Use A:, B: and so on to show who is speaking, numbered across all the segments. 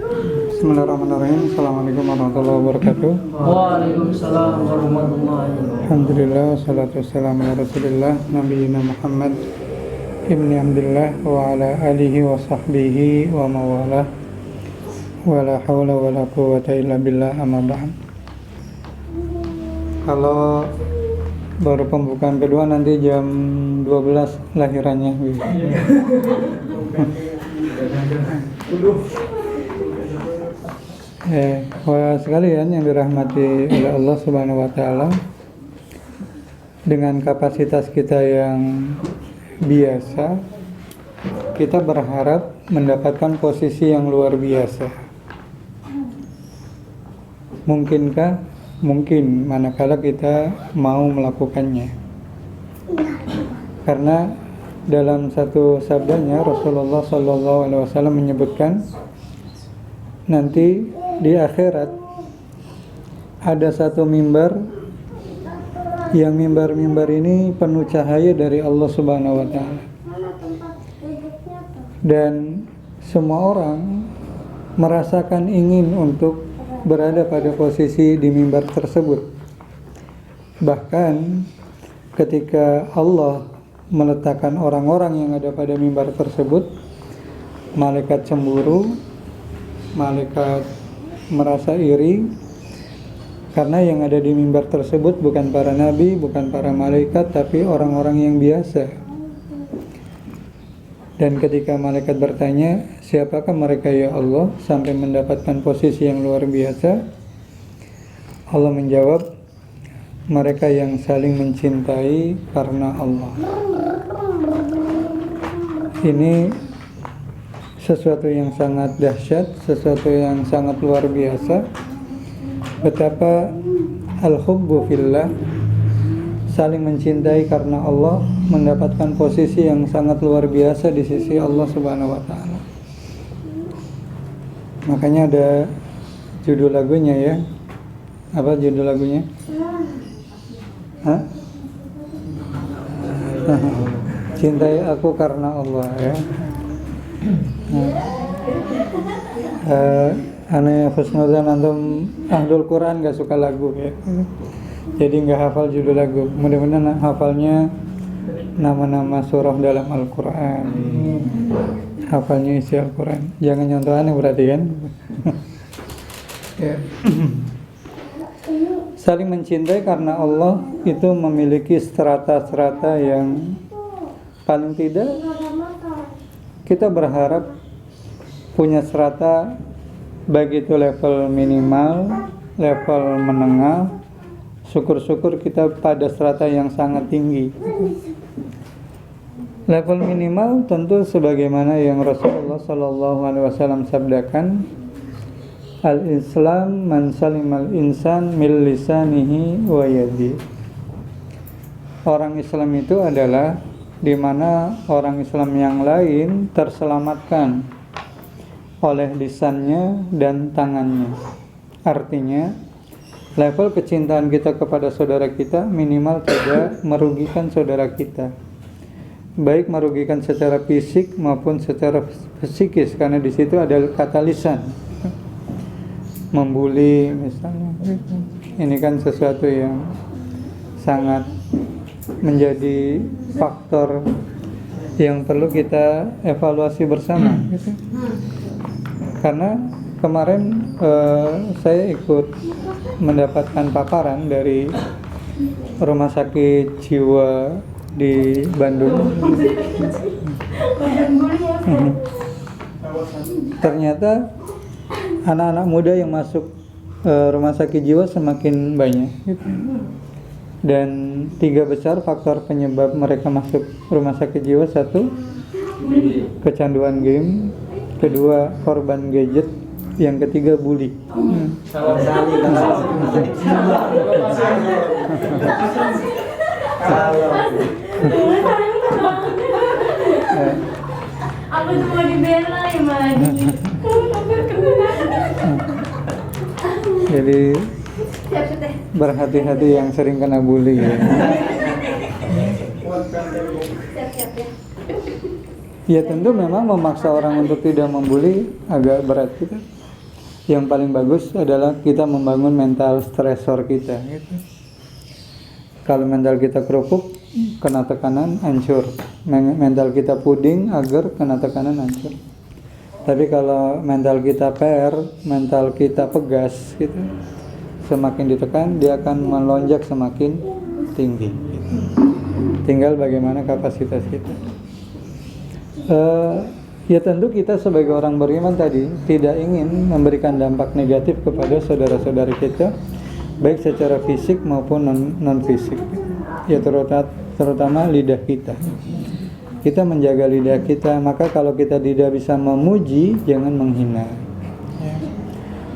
A: Bismillahirrahmanirrahim. Assalamualaikum warahmatullahi wabarakatuh.
B: Waalaikumsalam warahmatullahi wabarakatuh.
A: Alhamdulillah, salatu wassalamu ala rasulillah Nabiyina Muhammad ibni Abdillah wa ala alihi wa sahbihi wa mawalah. Wa la hawla wa la quwwata illa billah, amma ba'd. Kalau baru pembukaan kedua nanti jam 12 lahirannya. Sekalian yang dirahmati oleh Allah Subhanahu wa taala, dengan kapasitas kita yang biasa, kita berharap mendapatkan posisi yang luar biasa. Mungkinkah? Mungkin, manakala kita mau melakukannya. Karena dalam satu sabdanya Rasulullah SAW menyebutkan, nanti di akhirat ada satu mimbar, yang mimbar-mimbar ini penuh cahaya dari Allah Subhanahu wa taala. Dan semua orang merasakan ingin untuk berada pada posisi di mimbar tersebut. Bahkan ketika Allah meletakkan orang-orang yang ada pada mimbar tersebut, malaikat cemburu, malaikat merasa iri, karena yang ada di mimbar tersebut bukan para nabi, bukan para malaikat, tapi orang-orang yang biasa. Dan ketika malaikat bertanya, siapakah mereka ya Allah sampai mendapatkan posisi yang luar biasa? Allah menjawab, mereka yang saling mencintai karena Allah. Ini sesuatu yang sangat dahsyat, sesuatu yang sangat luar biasa. Betapa al-hubbu fillah, saling mencintai karena Allah, mendapatkan posisi yang sangat luar biasa di sisi Allah Subhanahu wa taala. Makanya ada judul lagunya ya. Apa judul lagunya? Hah? Cintai aku karena Allah ya. Aneh khusnuzan antum ahlul Quran gak suka lagu ya. Jadi gak hafal judul lagu. Mudah-mudahan hafalnya nama-nama surah dalam Al-Quran, hafalnya isi Al-Quran. Jangan nyontoh aneh berarti kan. Ya. Saling mencintai karena Allah itu memiliki strata-strata yang paling tidak kita berharap punya strata, baik itu level minimal, level menengah. Syukur-syukur kita pada strata yang sangat tinggi. Level minimal tentu sebagaimana yang Rasulullah SAW sabdakan, al-Islam man salimal insan min lisanihi wa yadihi. Orang Islam itu adalah di mana orang Islam yang lain terselamatkan oleh lisannya dan tangannya. Artinya, level kecintaan kita kepada saudara kita minimal tidak merugikan saudara kita, baik merugikan secara fisik maupun secara psikis, karena di situ ada kata lisan. Membuli misalnya, ini kan sesuatu yang sangat menjadi faktor yang perlu kita evaluasi bersama gitu. Karena kemarin saya ikut mendapatkan paparan dari rumah sakit jiwa di Bandung. Ternyata anak-anak muda yang masuk rumah sakit jiwa semakin banyak gitu. Dan 3 besar faktor penyebab mereka masuk rumah sakit jiwa. 1, kecanduan game. 2, korban gadget. Yang 3, bully.
C: Apa tuh mau dibela ya Madi?
A: Jadi berhati-hati yang sering kena bully ya. Ya tentu memang memaksa orang untuk tidak membuli agak berat gitu. Yang paling bagus adalah kita membangun mental stresor kita gitu. Kalau mental kita kerupuk, kena tekanan, hancur. Mental kita puding, agar kena tekanan, hancur. Tapi kalau mental kita mental kita pegas gitu, semakin ditekan dia akan melonjak semakin tinggi gitu. Tinggal bagaimana kapasitas kita. Ya tentu kita sebagai orang beriman tadi tidak ingin memberikan dampak negatif kepada saudara-saudara kita, baik secara fisik maupun non fisik. Ya terutama lidah kita. Kita menjaga lidah kita, maka kalau kita tidak bisa memuji, jangan menghina. Ya.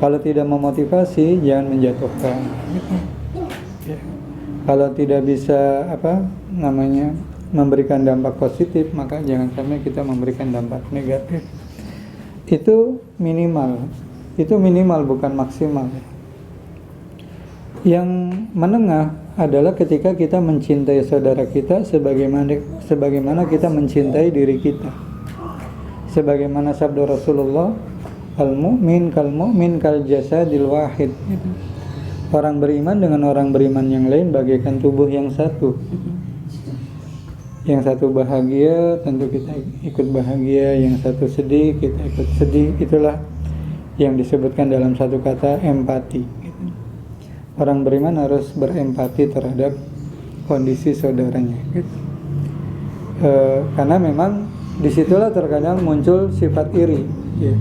A: Kalau tidak memotivasi, jangan menjatuhkan. Ya. Kalau tidak bisa memberikan dampak positif, maka jangan sampai kita memberikan dampak negatif. Itu minimal bukan maksimal. Yang menengah adalah ketika kita mencintai saudara kita sebagaimana kita mencintai diri kita. Sebagaimana sabda Rasulullah, al-mu'min kal jasadil wahid. Orang beriman dengan orang beriman yang lain bagaikan tubuh yang satu. Yang satu bahagia, tentu kita ikut bahagia. Yang satu sedih, kita ikut sedih. Itulah yang disebutkan dalam satu kata, empati. Orang beriman harus berempati terhadap kondisi saudaranya. Karena memang disitulah terkadang muncul sifat iri. Ya.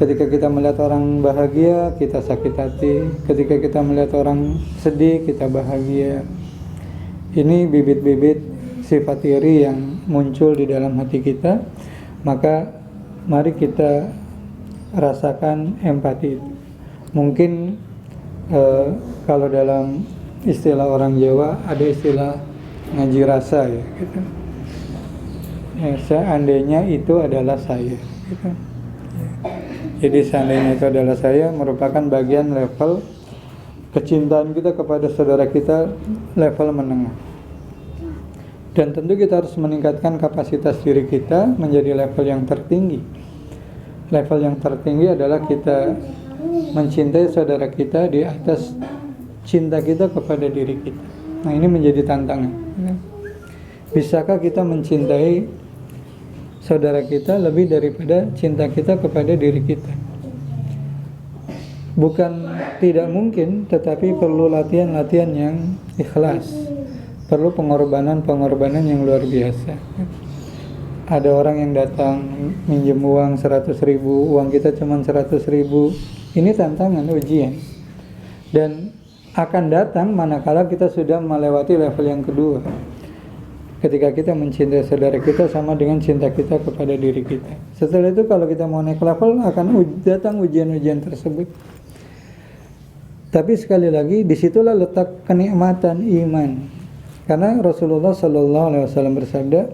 A: Ketika kita melihat orang bahagia, kita sakit hati. Ketika kita melihat orang sedih, kita bahagia. Ini bibit-bibit sifat iri yang muncul di dalam hati kita. Maka mari kita rasakan empati itu. Mungkin kalau dalam istilah orang Jawa ada istilah ngaji rasa ya gitu. Ya, seandainya itu adalah saya gitu. Ya. Jadi seandainya itu adalah saya merupakan bagian level kecintaan kita kepada saudara kita, level menengah. Dan tentu kita harus meningkatkan kapasitas diri kita menjadi level yang tertinggi. Level yang tertinggi adalah kita mencintai saudara kita di atas cinta kita kepada diri kita. Nah, ini menjadi tantangan. Bisakah kita mencintai saudara kita lebih daripada cinta kita kepada diri kita? Bukan tidak mungkin, tetapi perlu latihan-latihan yang ikhlas. Perlu pengorbanan yang luar biasa. Ada orang yang datang minjem uang 100.000, uang kita cuma 100.000. Ini tantangan, ujian. Dan akan datang manakala kita sudah melewati level yang kedua. Ketika kita mencintai saudara kita sama dengan cinta kita kepada diri kita. Setelah itu kalau kita mau naik level akan datang ujian-ujian tersebut. Tapi sekali lagi disitulah letak kenikmatan iman. Karena Rasulullah SAW bersabda,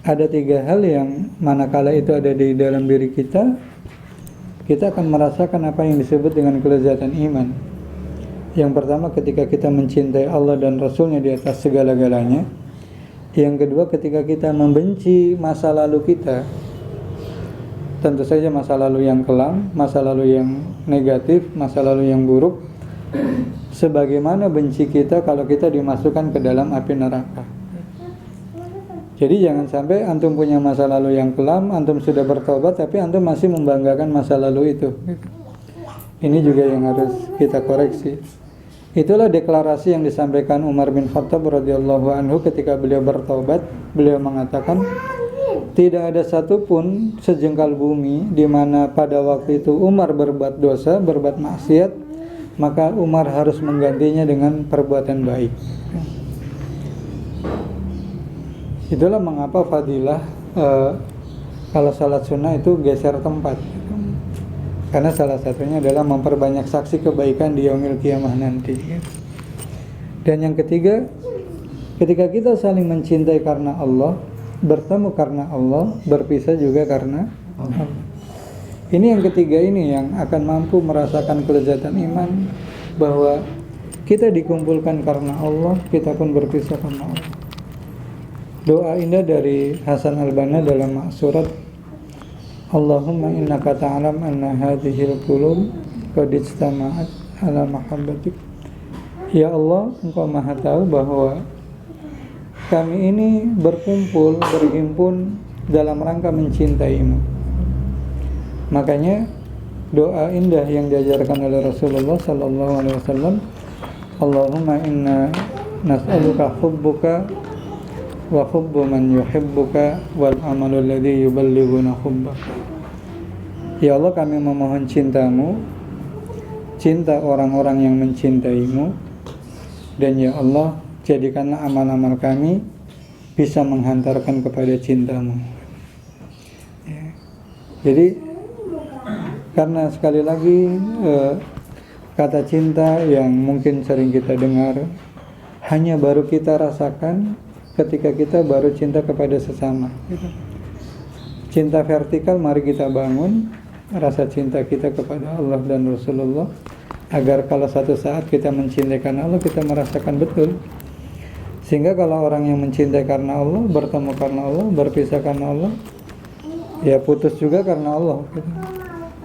A: ada 3 hal yang manakala itu ada di dalam diri kita akan merasakan apa yang disebut dengan kelezatan iman. Yang pertama, ketika kita mencintai Allah dan Rasulnya di atas segala-galanya. Yang kedua, ketika kita membenci masa lalu kita, tentu saja masa lalu yang kelam, masa lalu yang negatif, masa lalu yang buruk, sebagaimana benci kita kalau kita dimasukkan ke dalam api neraka. Jadi jangan sampai antum punya masa lalu yang kelam, antum sudah bertobat tapi antum masih membanggakan masa lalu itu. Ini juga yang harus kita koreksi. Itulah deklarasi yang disampaikan Umar bin Khattab radhiyallahu anhu ketika beliau bertobat. Beliau mengatakan, tidak ada satupun sejengkal bumi di mana pada waktu itu Umar berbuat dosa, berbuat maksiat, maka Umar harus menggantinya dengan perbuatan baik. Itulah mengapa fadilah kalau salat sunnah itu geser tempat. Karena salah satunya adalah memperbanyak saksi kebaikan di yaumil qiyamah nanti. Dan yang ketiga, ketika kita saling mencintai karena Allah, bertemu karena Allah, berpisah juga karena Allah. Ini yang ketiga ini yang akan mampu merasakan kelezatan iman, bahwa kita dikumpulkan karena Allah, kita pun berpisah karena Allah. Doa indah dari Hasan al-Banna dalam Ma'surat Allahumma innaka ta'lam anna hadhil qulub qad ijtama'at ala mahabbatik. Ya Allah, Engkau Maha tahu bahwa kami ini berkumpul, berhimpun dalam rangka mencintaimu. Makanya doa indah yang diajarkan oleh Rasulullah sallallahu alaihi wasallam, Allahumma inna nas'aluka hubbuka wa hubbu man yuhibbuka wal amalu alladhi yuballighuna hubbak. Ya Allah, kami memohon cintamu, cinta orang-orang yang mencintaimu, dan ya Allah, jadikanlah amal-amal kami bisa menghantarkan kepada cintamu. Ya. Jadi karena sekali lagi kata cinta yang mungkin sering kita dengar hanya baru kita rasakan ketika kita baru cinta kepada sesama gitu. Cinta vertikal mari kita bangun rasa cinta kita kepada Allah dan Rasulullah, agar kalau satu saat kita mencintai karena Allah, kita merasakan betul. Sehingga kalau orang yang mencintai karena Allah, bertemu karena Allah, berpisah karena Allah, ya putus juga karena Allah gitu.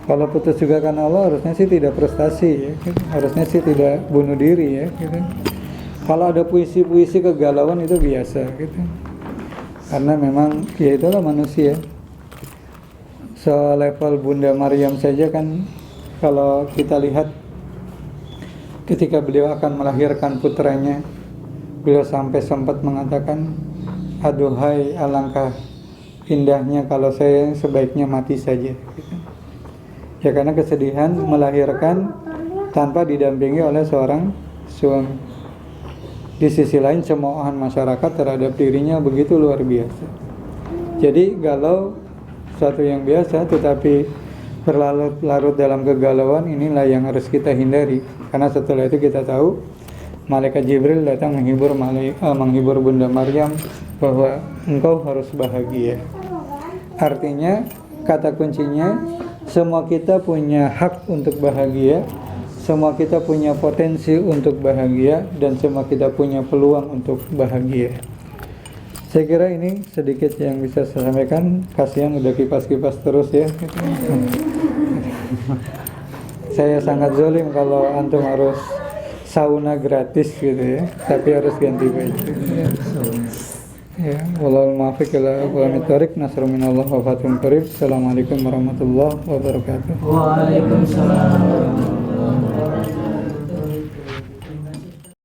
A: Kalau putus juga karena Allah, harusnya sih tidak frustasi ya gitu. Harusnya sih tidak bunuh diri ya gitu. Kalau ada puisi-puisi kegalauan itu biasa gitu. Karena memang ya itulah manusia. Selevel Bunda Maryam saja kan, kalau kita lihat ketika beliau akan melahirkan putranya, beliau sampai sempat mengatakan, aduhai alangkah indahnya kalau saya sebaiknya mati saja gitu. Ya karena kesedihan melahirkan tanpa didampingi oleh seorang suami. Di sisi lain cemoohan masyarakat terhadap dirinya begitu luar biasa. Jadi galau suatu yang biasa, tetapi berlarut-larut dalam kegalauan inilah yang harus kita hindari. Karena setelah itu kita tahu Malaikat Jibril datang menghibur Bunda Maryam bahwa engkau harus bahagia. Artinya kata kuncinya, semua kita punya hak untuk bahagia, semua kita punya potensi untuk bahagia, dan semua kita punya peluang untuk bahagia. Saya kira ini sedikit yang bisa saya sampaikan. Kasihan udah kipas-kipas terus ya. Saya sangat zalim kalau antum harus sauna gratis gitu ya, tapi harus ganti baju. Ya, wallahul muwaffiq ila aqwamit thoriq. Nasrun minallah wa fathun qarib. Assalamualaikum warahmatullahi wabarakatuh.
B: Waalaikumsalam.